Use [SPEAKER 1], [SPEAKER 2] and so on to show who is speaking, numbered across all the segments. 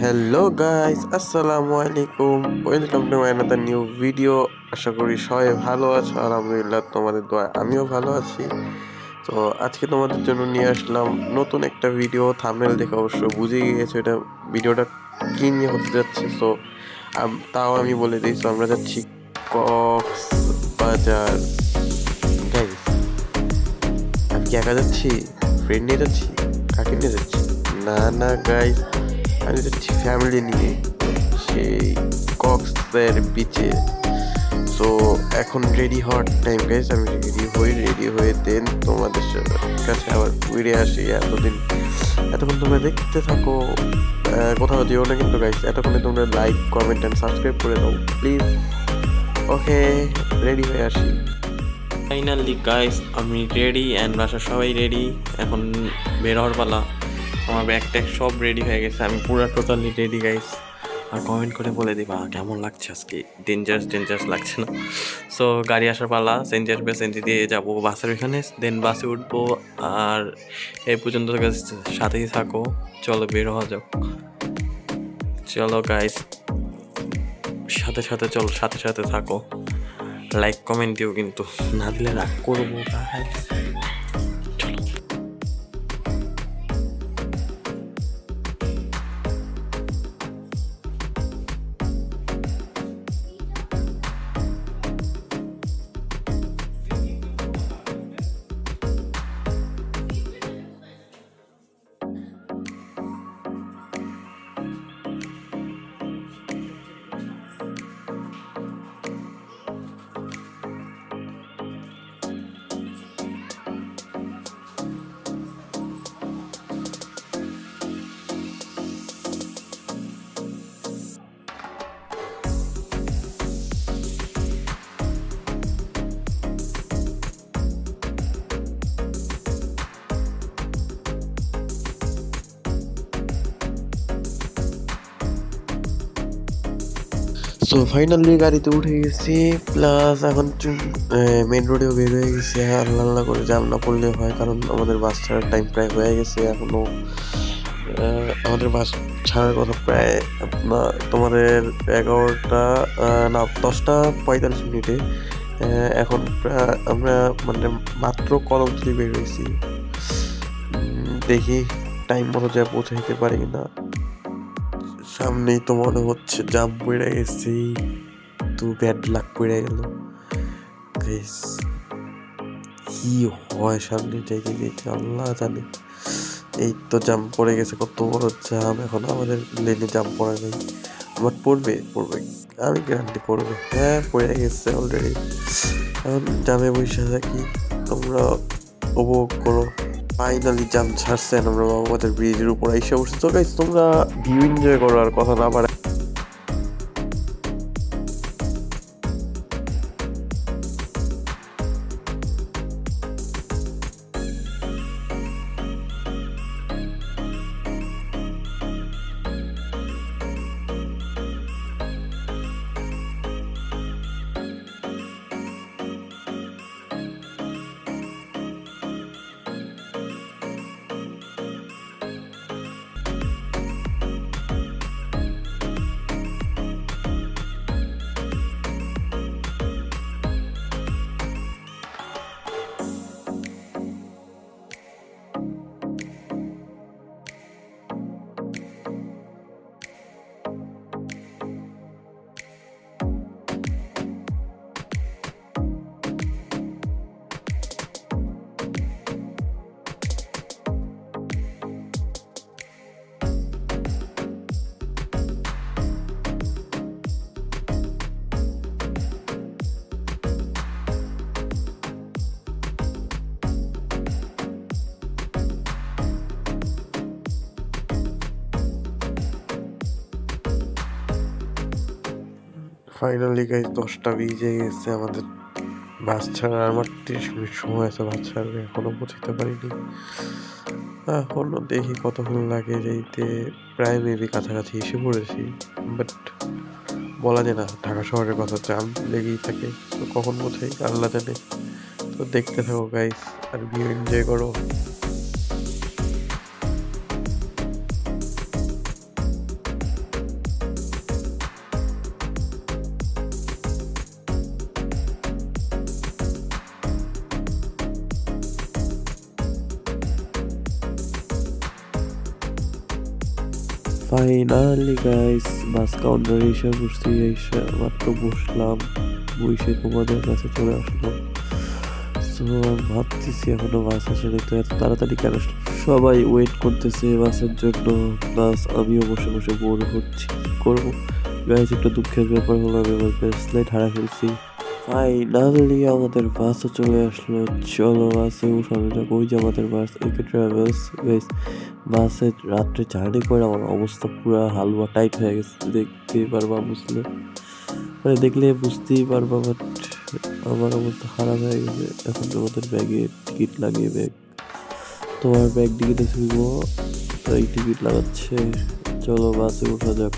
[SPEAKER 1] Hello guys, আসসালামু আলাইকুম। Welcome to my another new video. আশা করি সবাই ভালো আছো। আলহামদুলিল্লাহ, তোমাদের দোয়া আমিও ভালো আছি। তো আজকে তোমাদের জন্য নিয়ে আসলাম নতুন একটা ভিডিও। থাম্বনেল দেখে অবশ্য বুঝেই গিয়েছো এটা ভিডিওটা কি নিয়ে হতে যাচ্ছে। সো তাও আমি বলে দিই, সো আমরা যাচ্ছি কক্সবাজার। গাইস, আমি কি একা যাচ্ছি? ফ্রেন্ড নিয়ে যাচ্ছি? কাকে নিয়ে যাচ্ছি? না না গাইস, আমি যাচ্ছি ফ্যামিলি নিয়ে সেই কক্সের বিচে। সো এখন রেডি হওয়ার টাইম গাইস, আমি রেডি হয়ে দেন তোমাদের কাছে আবার ফিরে আসি। এতক্ষণ তোমরা দেখতে থাকো, কোথাও যেও না কিন্তু গাইস। এতক্ষণে তোমরা লাইক, কমেন্ট অ্যান্ড সাবস্ক্রাইব করে দাও প্লিজ। ওকে, রেডি হয়ে আসি।
[SPEAKER 2] ফাইনালি গাইস, আমি রেডি অ্যান্ড বাসার সবাই রেডি। এখন বের হওয়ার পালা। আমার ব্যাগ ট্যাগ সব রেডি হয়ে গেছে, আমি পুরো টোটালি রেডি গাইস। আর কমেন্ট করে বলে দিবা কেমন লাগছে আজকে। ডেঞ্জারাস লাগছে না? সো গাড়ি আসার পালা। সেন্টি দিয়ে যাবো বাসের ওইখানে, দেন বাসে উঠবো। আর এই পর্যন্ত সাথেই থাকো। চলো বের হওয়া যাক। চলো গাইস, সাথে থাকো। লাইক কমেন্ট দিও কিন্তু, না দিলে রাগ করবো গাইস।
[SPEAKER 1] সো ফাইনালি গাড়িতে উঠে গেছি, প্লাস এখন মেন রোডেও বের হয়ে গেছি। আল্লাহ আল্লাহ করে জাম না পড়লে হয়, কারণ আমাদের বাস ছাড়ার টাইম প্রায় হয়ে গেছে। এখনও আমাদের বাস ছাড়ার কথা প্রায় তোমাদের 11টা না 10টা 45 মিনিটে। এখন আমরা মানে মাত্র কলমতলি বের হয়েছি। দেখি টাইম মতো যা পৌঁছাইতে পারি কিনা। সামনেই তো মনে হচ্ছে জাম পড়ে গেছি, তো ব্যাড লাক পড়ে গেল। কি হয় সামনে যাইতে যাইতে আল্লাহ জানে। এই তো জাম পড়ে গেছে, কত বড় জাম। এখন আমাদের লেনে জাম পড়ে নেই, বাট পড়বে আমি গ্যারান্টি পড়বে। হ্যাঁ, পড়ে গেছে অলরেডি। এখন জামে বসে থাকি, তোমরা উপভোগ করো। ফাইনালি জাম ছাড়ছেন, আমরা বাবাদের ব্রিজের উপর এসে বসে। তো গাইস, তোমরা ভিউ এনজয় করো আর কথা না বাড়াই। ফাইনালি গাইজ 10টা 20 গেছে আমাদের বাস ছাড়া। আমার 30 মিনিট সময় আছে বাস ছাড়বে, এখনো পৌঁছতে পারিনি। এখনো দেখি কতক্ষণ লাগে যেতে। প্রায় মেবি কাছাকাছি এসে পড়েছি, বাট বলা যায় না। ঢাকা শহরের কথা, জাম লেগেই থাকে। তো কখন পৌঁছাই আল্লাহ জানে। তো দেখতে থাকো গাইজ, আর ভিউ এনজয় করো। ফাইনালি গাইস বাস কাউন্টারে এসে বসছি, এসে মাত্র বসলাম, বসে তোমাদের কাছে চলে আসলাম। সো ভাবতেছি এখনো বাস আসেনি, তো এত তাড়াতাড়ি কেন আসলো? সবাই ওয়েট করতেছে বাসের জন্য, প্লাস আমিও বসে বসে বোর হচ্ছি, কি করবো গাইস। একটা দুঃখের ব্যাপার হলো আমি আমার ব্রেসলেট হারা ফেলছি। ফাইনালি আমাদের বাসও চলে আসলো, চলো বাসে উঠানো যাক। ওই যে আমাদের বাস একে ট্রাভেলস গাইস। বাসে রাত্রে জার্নি করে আমার অবস্থা পুরো হালুয়া টাইট হয়ে গেছে, দেখতেই পারবা বুঝলে, মানে দেখলে বুঝতেই পারবা। বাট আমার অবস্থা খারাপ হয়ে গেছে। এখন তোমাদের ব্যাগে টিকিট লাগিয়ে ব্যাগ, তোমার ব্যাগ টিকিটে ফিরবো, তাই টিকিট লাগাচ্ছে। চলো বাসে উঠা যাক।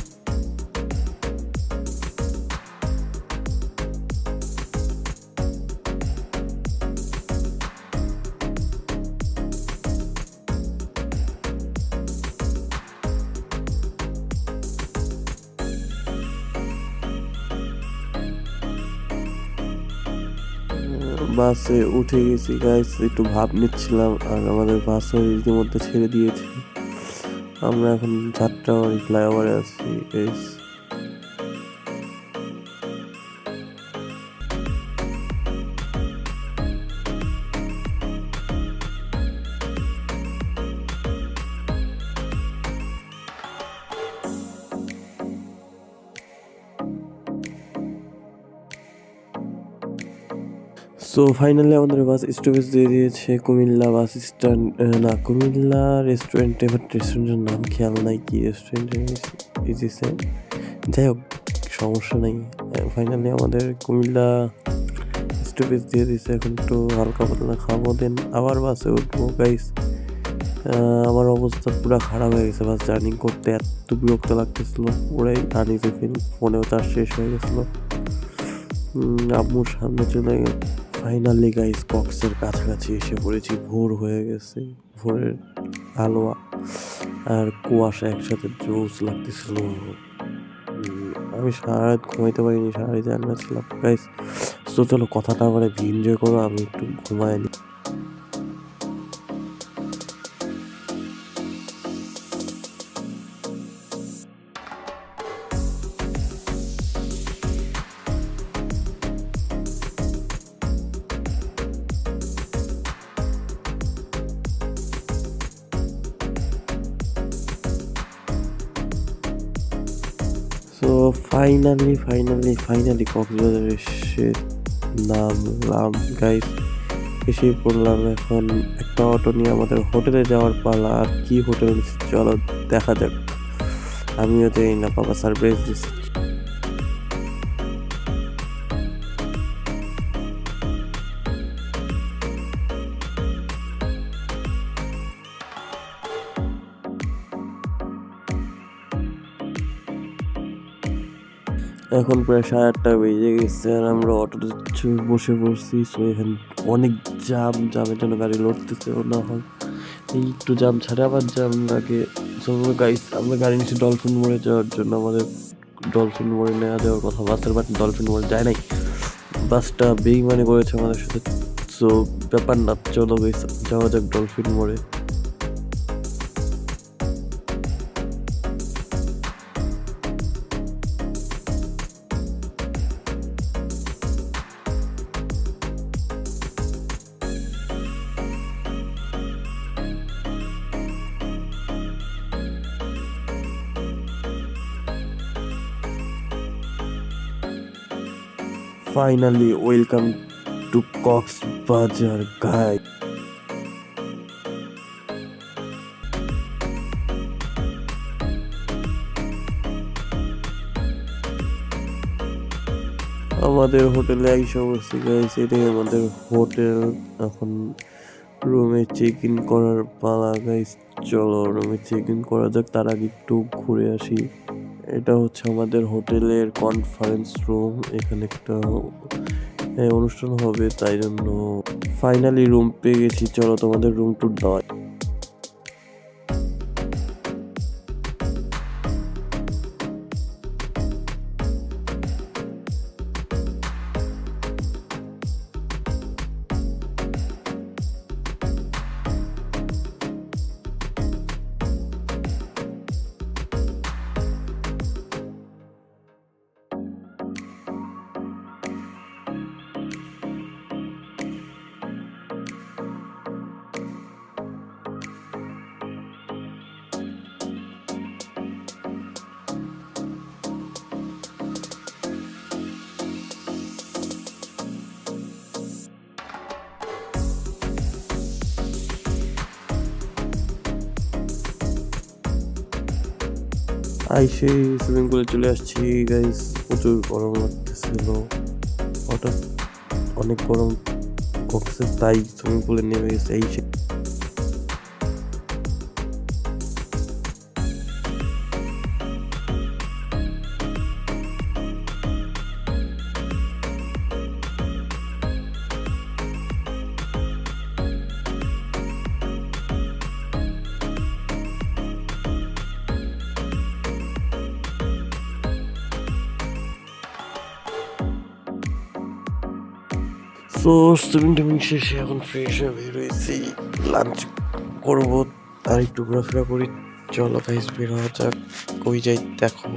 [SPEAKER 1] বাসে উঠে গেছি গাইস, একটু ভাব নিচ্ছিলাম, আর আমাদের বাসও ইতিমধ্যে ছেড়ে দিয়েছে। আমরা এখন যাত্রাবাড়ি ফ্লাইওভারে আছি গাইস। সো ফাইনালি আমাদের বাস স্টপেজ দিয়ে দিয়েছে কুমিল্লা বাস স্ট্যান্ড, না কুমিল্লা রেস্টুরেন্টে, বাট রেস্টুরেন্টের নাম খেয়াল নাই কি রেস্টুরেন্টে ইজিছে, যাই হোক সমস্যা নাই। ফাইনালি আমাদের কুমিল্লা স্টপেজ দিয়ে দিয়েছে, এখন একটু হালকা পাতলা খাবো, দেন আবার বাসে উঠবো গাইস। আমার অবস্থা পুরো খারাপ হয়ে গেছে, বাস জার্নি করতে এত বিরক্ত লাগতেছিল, পুরাই আনিজে ফিল, ফোনেও চার্জ শেষ হয়ে গেছিলো। আম্মুর সামনে চলে গেল। ফাইনালি গাইস কক্সের কাছাকাছি এসে পড়েছি, ভোর হয়ে গেছে, ভোরের হালুয়া আর কুয়াশা একসাথে জোস লাগতেছিল। আমি সারা রাত ঘুমাইতে পারিনি, সারা রাত জানা ছিলাম গাইস। তো চলো কথাটা আবার এনজয় করো, আমি একটু ঘুমায় নি। তো ফাইনালি কক্সবাজার এসে নামলাম গাইস, এসে পড়লাম। এখন একটা অটো নিয়ে আমাদের হোটেলে যাওয়ার পালা। আর কি হোটেল চলো দেখা যাক, আমিও জানি না, বাবা সারপ্রাইজ দিচ্ছে। এখন প্রায় 8:30 বেজে গেছে, আর আমরা অটোতে বসে পড়ছি। সো এখানে অনেক জামের জন্য গাড়ি লড়তেছেও না হয়, এই একটু জাম ছাড়া আবার জাম লাগে। সো গাইস আমরা গাড়ি নিচ্ছি ডলফিন মোড়ে যাওয়ার জন্য, আমাদের ডলফিন মোড়ে নেওয়া যাওয়ার কথা বাসের, বাট ডলফিন মোড়ে যায় নাই, বাসটা বেইমানি করেছে আমাদের সাথে। সো ব্যাপার না, চলো গাইস যাওয়া যাক ডলফিন মোড়ে। ফাইনালি ওয়েলকাম টু কক্সবাজার গাই। আমাদের হোটেলে আইসা বসছি গাইস, এটাই আমাদের হোটেল। এখন রুমে চেক ইন করার পালা গাইস, চলো রুমে চেক ইন করা যাক, তার আগে একটু ঘুরে আসি। এটা হচ্ছে আমাদের হোটেলের কনফারেন্স রুম, এখানে একটা অনুষ্ঠান হবে, তাই জন্য ফাইনালি রুম পেয়ে গেছি। চলো তোমাদের রুম ট্যুর দেওয়া। আইসে সুইমিং পুলে চলে আসছি গাইস। প্রচুর গরম লাগতেছিল, হঠাৎ অনেক গরম করতেছে, তাই সুইমিং পুলে নেমে গেছে। এই সো সুইমিং শেষে এখন ফ্রেশ হয়ে বের হয়েছি, লাঞ্চ করবো আর একটু ঘোরাফেরা করি। চলো গাইস বের হওয়া যাক, কই যাই দেখো।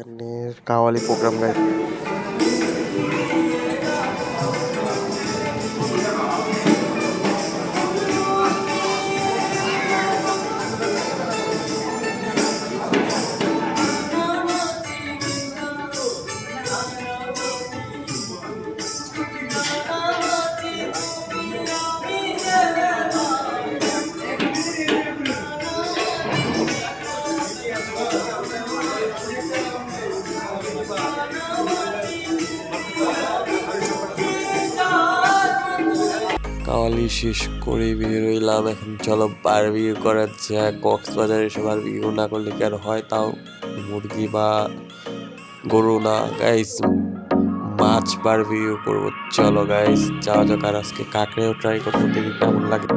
[SPEAKER 1] এখানে কাওয়ালি প্রোগ্রাম গাইস। কাওয়ালি শেষ করে বের হইলাম, এখন চলো বারবিকিউ করা যাক। কক্সবাজারে এসে বারবিকিউ না করলে কি আর হয়, তাও মুরগি বা গরু না গাইস, মাছ বারবিকিউ করবো। চলো গাইস যাওয়া যাক। আর আজকে কাঁকড়েও ট্রাই করবো, দেখি কেমন লাগে।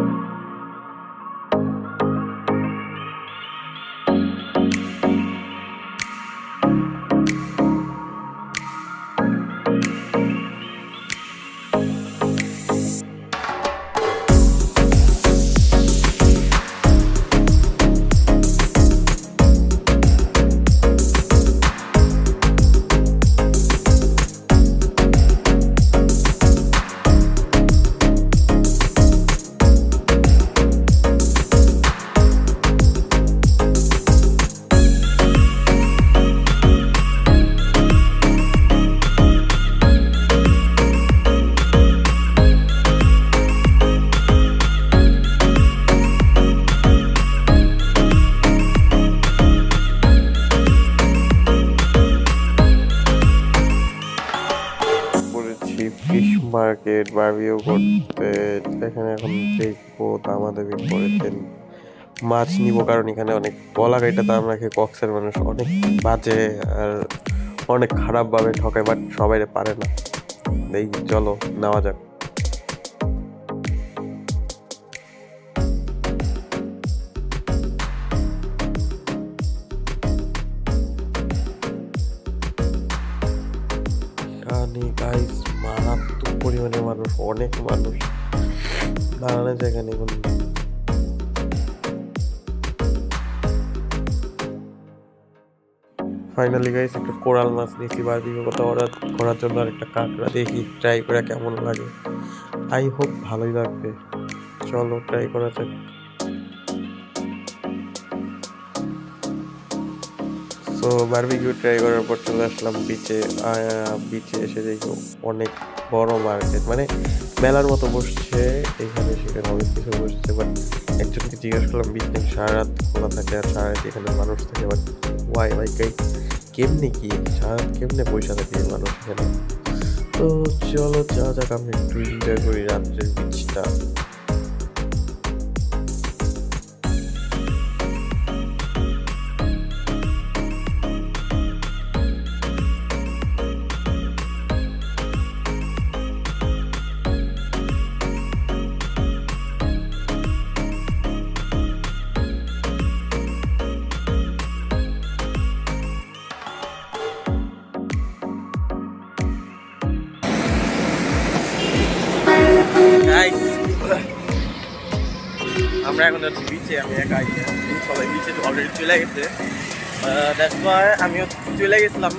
[SPEAKER 1] ফিশ মার্কেট বারবিকিউ করতে, এখানে এখন দেখবো দামাদামি করেছেন। মাছ নিবো কারণ এখানে অনেক বলা গাইটা দাম রাখে কক্সের মানুষ, অনেক বাজে আর অনেক খারাপভাবে ঠকায়, বাট সবাই পারে না। দেখি চলো নেওয়া যাক। গাইস মারাত্মক পরিমাণে মানুষ, অনেক মানুষ, দাঁড়ানোর জায়গা নেই কোনো। ফাইনালি গাইস একটা কোরাল মাছ নিয়েছি বারবিকিউ করার জন্য, আর একটা কাঁকড়া দেখি ট্রাই করে কেমন লাগে। আই হোপ ভালোই লাগবে, চলো ট্রাই করা যাক। তো বারবিকিউ ট্রাই করার পর চলে আসলাম বিচে। বিচে এসে দেখি অনেক বড় মার্কেট, মানে মেলার মতো বসছে এখানে সেখানে অনেক কিছু বসছে। বাট একজনকে জিজ্ঞেস করলাম বিচ নাকি সারা রাত খোলা থাকে আর সারা রাত এখানে মানুষ থাকে। বাট ওয়াই ভাই কেমনি কি সারা রাত কেমনে পয়সা থাকে মানুষ এখানে। তো চলো যাওয়া যাক, আমরা একটু এনজয় করি রাত্রের বিচটা।
[SPEAKER 2] গাইস আমরা এখন যাচ্ছি বিচে, আমি একাই, সবাই বিচে অলরেডি চলে গেছে। দ্যাটস ওয়াই আমিও চলে গেছিলাম,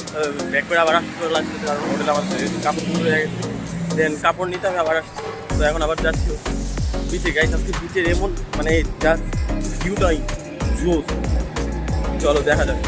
[SPEAKER 2] ব্যাক করে আবার আসতে লাগছে, কারণ হোটেলে আমার কাপড় হয়ে গেছে। দেন কাপড় নিতে আমি আবার আসছি, তো এখন আবার যাচ্ছি বিচে। গাইস আজকে বিচের এমন মানে জাস্ট ভিউটাই জোস, চলো দেখা যাক।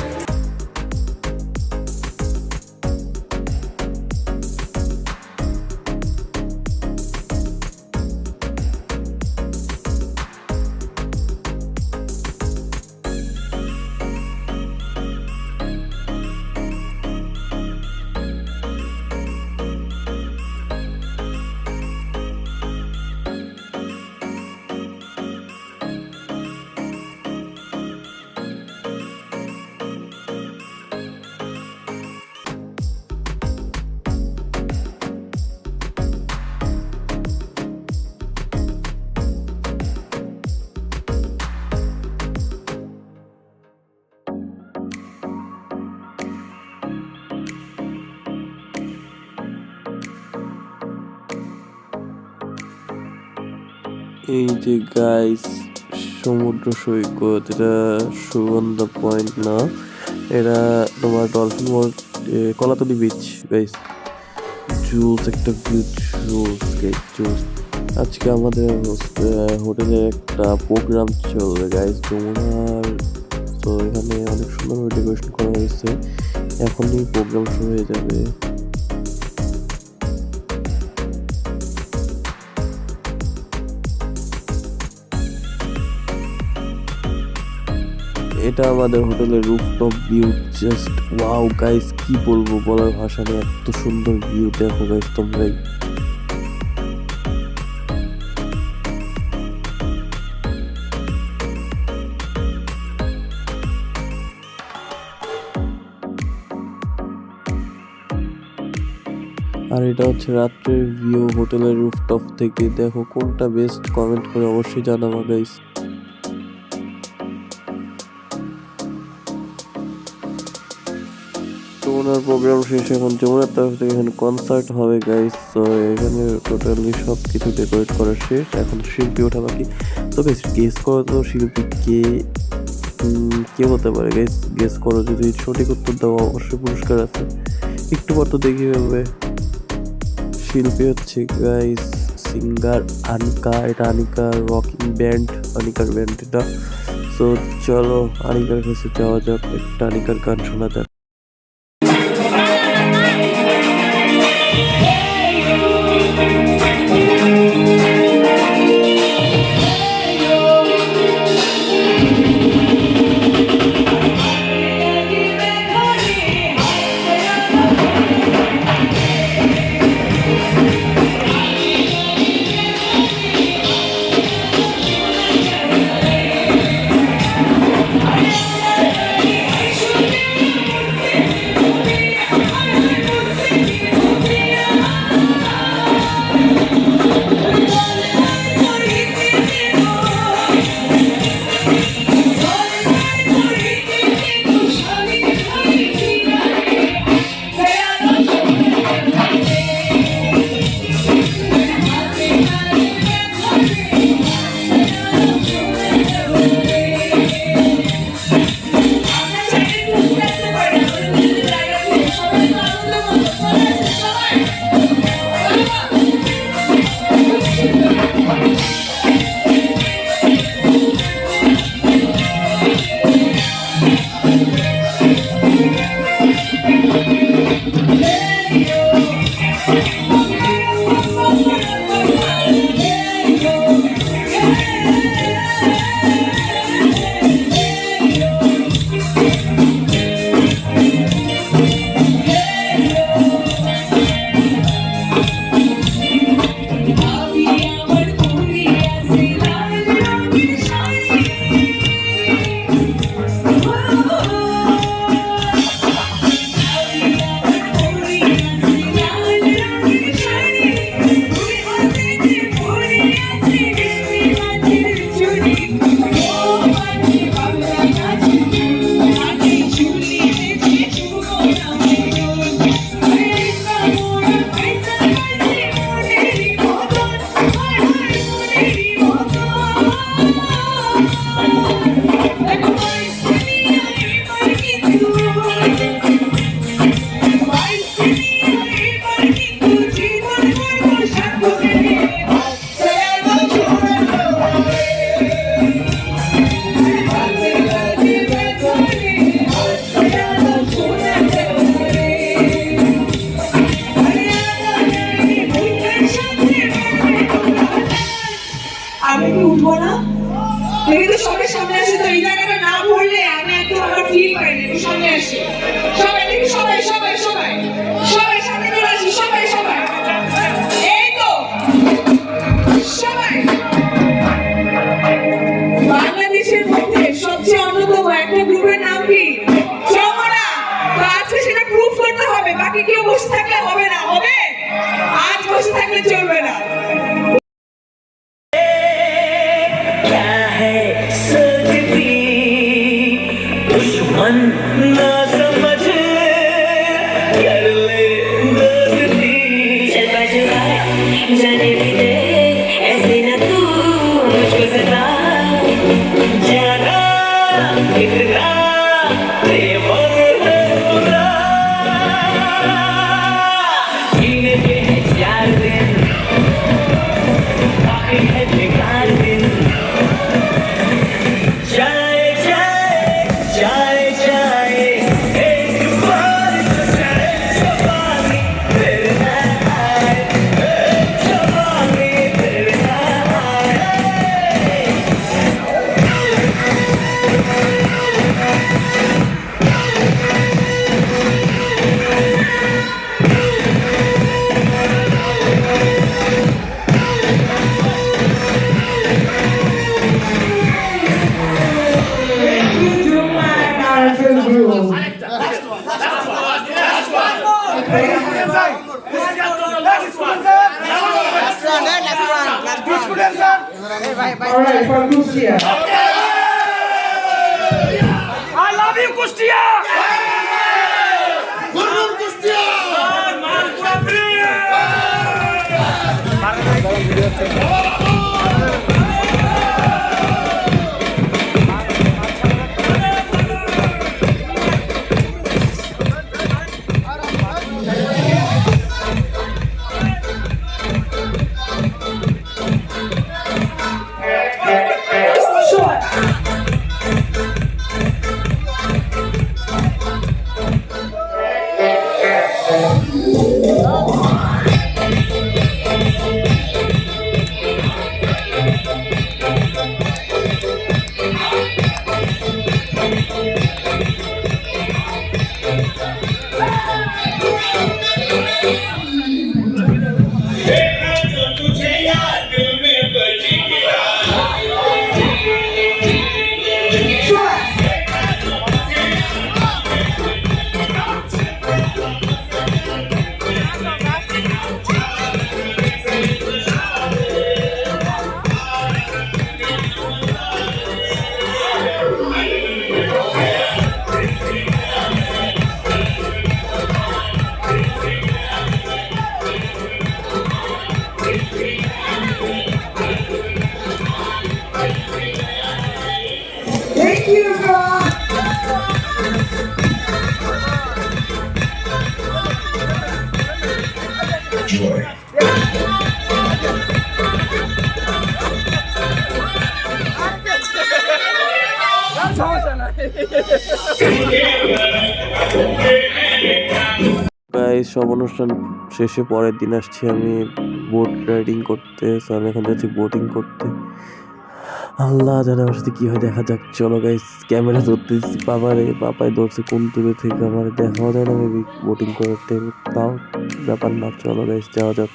[SPEAKER 1] এই যে গাইস সমুদ্র সৈকত, এটা সুগন্ধা পয়েন্ট না, এটা তোমার dolphin world Kolatoli beach guys. Juice একটা ভিউ, জুস গাইস জুস। আজকে আমাদের হোটেলে একটা প্রোগ্রাম চলবে গাইস, যমুনার। তো এখানে অনেক সুন্দরভাবে ডেকোরেশন করা হয়েছে, এখনই প্রোগ্রাম শুরু হয়ে যাবে। এটা আমাদের হোটেলের rooftop view, just wow guys, কি বলবো, বলার ভাষা নেই, এত সুন্দর ভিউ। দেখো গাইস তোমরাই। আর এটা হচ্ছে রাত্রের ভিউ হোটেলের রুফটপ থেকে। দেখো কোনটা বেস্ট, কমেন্ট করে অবশ্যই জানাবো গাইস। যমুনার প্রোগ্রাম শেষ, এখন যমুনার তরফ থেকে এখানে কনসার্ট হবে গাইস। তো এখানে টোটালি সব কিছু ডেকোরেট করা শেষ, এখন শিল্পী ওঠা বাকি। তো গাইস গেস করো তো শিল্পী কে কে হতে পারে গাইস, গেস করো। যদি সঠিক উত্তর দাও অবশ্যই পুরস্কার আছে, একটু পর তো দেখি হবে। শিল্পী হচ্ছে গাইস সিঙ্গার আনিকা, এটা আনিকার রকিং ব্যান্ড, আনিকার ব্যান্ড এটা। তো চলো আনিকার কাছে যাওয়া যাক, একটা আনিকার গান শোনা যাক।
[SPEAKER 3] উঠবো না? দেখি সবাই সামনে আসে তো, এই জায়গাটা না ভরলে আমি একদম আমার ফিল পাইনি। একটু সামনে আসি সবাই, দেখি সবাই সবাই সবাই সবাই সামনে চলে আসি, সবাই সবাই, এই তো সবাই। বাংলাদেশের মধ্যে সবচেয়ে অন্যতম একটা গ্রুপের নাম কি? যমুনা। তো আজকে সেটা প্রুফ করতে হবে, বাকি কেউ বসে থাকলে হবে না। হবে? আজ বসে থাকলে চলবে না।
[SPEAKER 4] दुश्मन ना समझ कर ले दोस्ती चल बजवा जाने भी दे ऐसे ना तू मुझको सता जाना इतना बेमर है खुदा जीने के हैं 4 दिन बाकी है बेकार दिन जाए जाए जाए जाए एक बार तो जाए जवानी फिर ना आए जवानी फिर ना आए
[SPEAKER 3] Alright, for Lucia.
[SPEAKER 5] I love you, Kustia! Gurur Kustia!
[SPEAKER 3] Sure.
[SPEAKER 4] तुझे याद में बच गया
[SPEAKER 3] Sure. Thank you, girl.
[SPEAKER 1] Guys সব অনুষ্ঠান শেষে পরের দিন আসছি আমি বোট রাইডিং করতে। সো আমি এখন যাচ্ছি বোটিং করতে। আল্লাহ জানে আমার সাথে কি হয়, দেখা যাক। চলো গাইস, ক্যামেরা ধরতেছি পাপায় ধরছে কোন দূরে থেকে, আমার দেখাও যায় না মেবি বোটিং করতে, তাও ব্যাপার না। চলো গাইস যাওয়া যাক।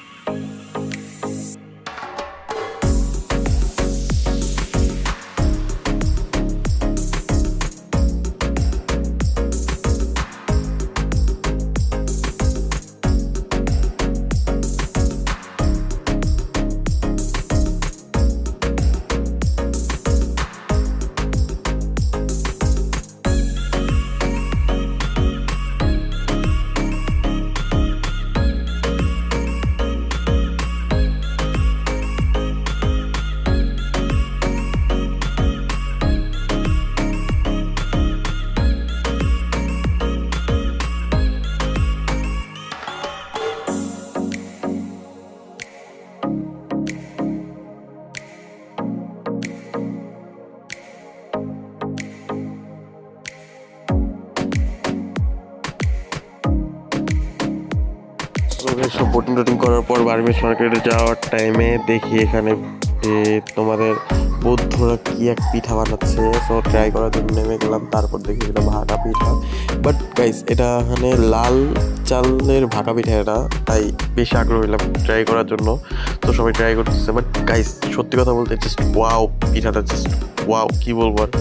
[SPEAKER 1] সব বোটিং টোটিং করার পর বার্মিজ মার্কেটে যাওয়ার টাইমে দেখি এখানে যে তোমাদের বৌদ্ধরা কি এক পিঠা বানাচ্ছে, সো ট্রাই করার জন্য নেমে গেলাম। তারপর দেখি এটা ভাকা পিঠা, বাট গাইস এটা এখানে লাল চালের ভাকা পিঠা, এটা তাই বেশি আগ্রহ হইলাম ট্রাই করার জন্য। তো সবাই ট্রাই করতেছে, বাট গাইস সত্যি কথা বলতে জাস্ট ওয়াও, পিঠাটা জাস্ট ওয়াও, কি বলবো আর।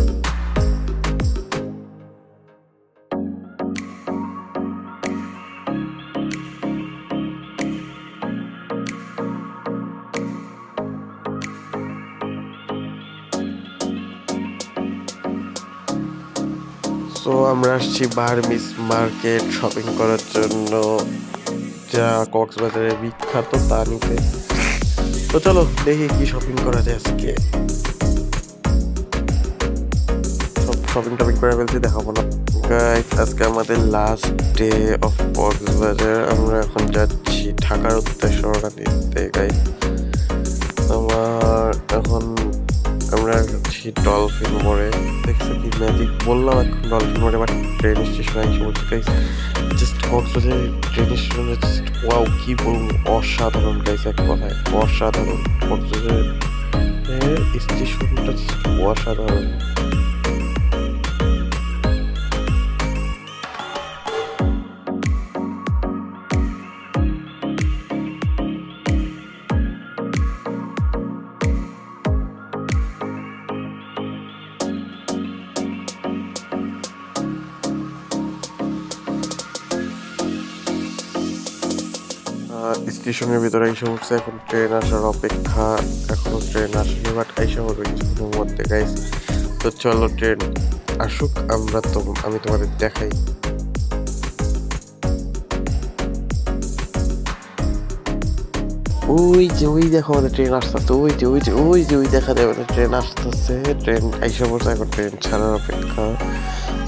[SPEAKER 1] সো আমরা আসছি বার্মিস মার্কেট শপিং করার জন্য, যা কক্সবাজারে বিখ্যাত তা নিতে। তো চলো দেখি কি শপিং করা যায় আজকে। সব শপিং টপিং করে ফেলছি, দেখাবো না গাইস। আজকে আমাদের লাস্ট ডে অফ কক্সবাজার। আমরা এখন যাচ্ছি ঢাকার উদ্দেশ্যে রওনা দিতে গাইস। আমার এখন আমরা যাচ্ছি ডলফিন মোড়ে। দেখছো কি ম্যাজিক, বললাম এখন ডলফিন মোড়ে, বাট ট্রেন স্টেশনে এসে বলছি গাইস। জাস্ট কক্সবাজার ট্রেন স্টেশনে জাস্ট ওয়াও, কি বলবো, অসাধারণ গাইস, এক কথায় অসাধারণ। কক্সবাজার স্টেশনটা জাস্ট অসাধারণ। স্টেশনের ভিতরে এসে উঠছে, এখন ট্রেন আসার অপেক্ষা। এখনো ট্রেন আসেনি, বাট এসে পড়বে কিছুক্ষণের মধ্যে গাইস। তো চলো ট্রেন আসুক, আমি তোমাদের দেখাই। ওই দেখো আমাদের ট্রেন আসতেছে, ওই দেখা যাবে ট্রেন আসতেছে। ট্রেন আইসা পড়ছে, এখন ট্রেন ছাড়ার অপেক্ষা।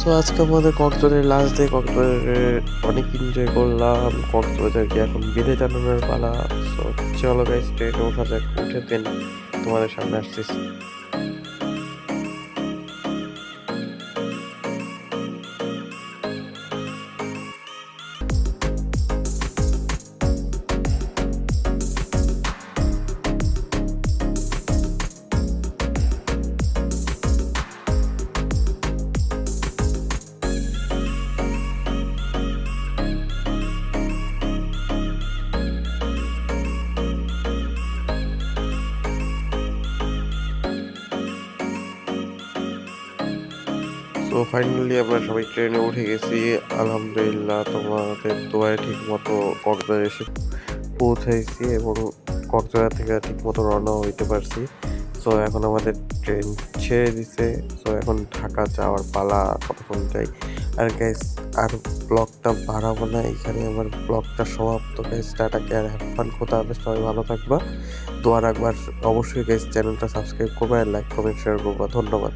[SPEAKER 1] তো আজকে আমাদের কক্সবাজারের লাস্ট ডে। কক্সবাজারে অনেক এনজয় করলাম। কক্সবাজারকে এখন বিদায় জানানোর পালা। তো চলো গাইস ট্রেনে ওঠা যাক, উঠে দেন তোমাদের সামনে আসতেছি। তো ফাইনালি আমরা সবাই ট্রেনে উঠে গেছি আলহামদুলিল্লাহ। তোমাদের দোয়ায় ঠিক মতো কক্সবাজার এসে পৌঁছাইছি এবং কক্সবাজার থেকে ঠিক মতো রওনা হইতে পারছি। সো এখন আমাদের ট্রেন ছেড়ে দিছে। সো এখন ঢাকা যাওয়ার পালা, কতক্ষণ যাই। আর গাইস আর ব্লগটা বাড়াবো না, এখানে আমার ব্লগটা সমাপ্ত guys. Tata, care, have fun, কোথা হবে, সবাই ভালো থাকবা। তো আর একবার অবশ্যই গাইস চ্যানেলটা সাবস্ক্রাইব করবা, লাইক কমেন্ট শেয়ার করবা। ধন্যবাদ।